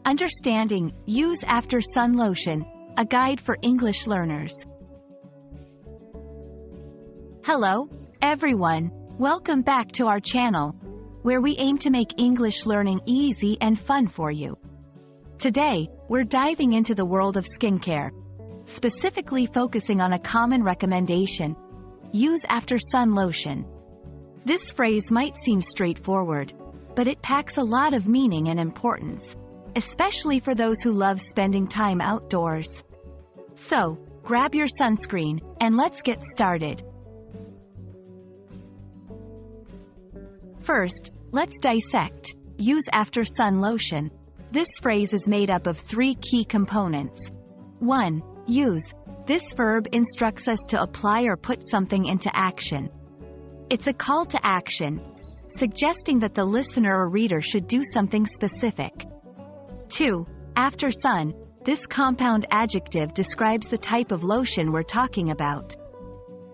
Understanding Use After-Sun Lotion, a guide for English learners. Hello, everyone. Welcome back to our channel, where we aim to make English learning easy and fun for you. Today, we're diving into the world of skincare, specifically focusing on a common recommendation: Use After-Sun Lotion. This phrase might seem straightforward, but it packs a lot of meaning and importance, especially for those who love spending time outdoors. So, grab your sunscreen, and let's get started. First, let's dissect Use After-Sun Lotion. This phrase is made up of three key components. 1. Use. This verb instructs us to apply or put something into action. It's a call to action, suggesting that the listener or reader should do something specific. 2. After-sun. This compound adjective describes the type of lotion we're talking about.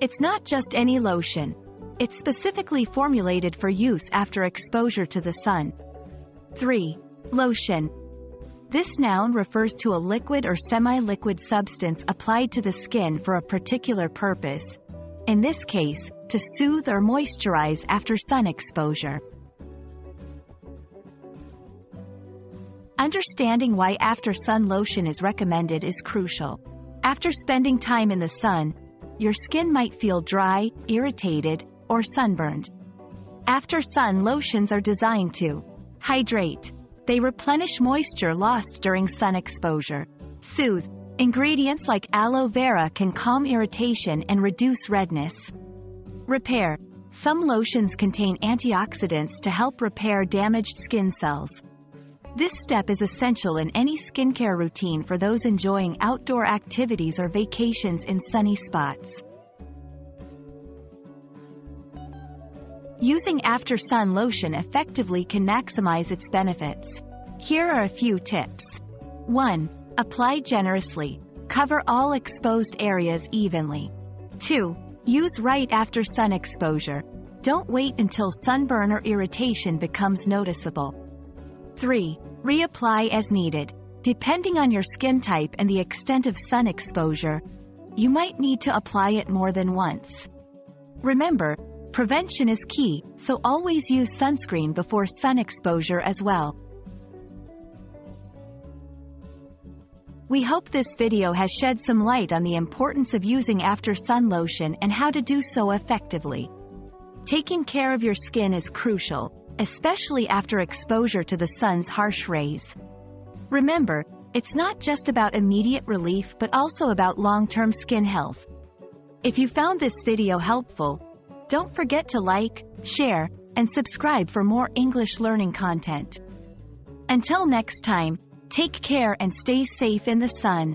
It's not just any lotion. It's specifically formulated for use after exposure to the sun. 3. Lotion. This noun refers to a liquid or semi-liquid substance applied to the skin for a particular purpose, in this case, to soothe or moisturize after sun exposure. Understanding why after-sun lotion is recommended is crucial. After spending time in the sun, your skin might feel dry, irritated, or sunburned. After-sun lotions are designed to hydrate. They replenish moisture lost during sun exposure. Soothe. Ingredients like aloe vera can calm irritation and reduce redness. Repair. Some lotions contain antioxidants to help repair damaged skin cells. This step is essential in any skincare routine for those enjoying outdoor activities or vacations in sunny spots. Using after-sun lotion effectively can maximize its benefits. Here are a few tips. 1. Apply generously. Cover all exposed areas evenly. 2. Use right after sun exposure. Don't wait until sunburn or irritation becomes noticeable. 3. Reapply as needed. Depending on your skin type and the extent of sun exposure, you might need to apply it more than once. Remember, prevention is key, so always use sunscreen before sun exposure as well. We hope this video has shed some light on the importance of using after-sun lotion and how to do so effectively. Taking care of your skin is crucial, especially after exposure to the sun's harsh rays. Remember, it's not just about immediate relief but also about long-term skin health. If you found this video helpful, don't forget to like, share, and subscribe for more English learning content. Until next time, take care and stay safe in the sun.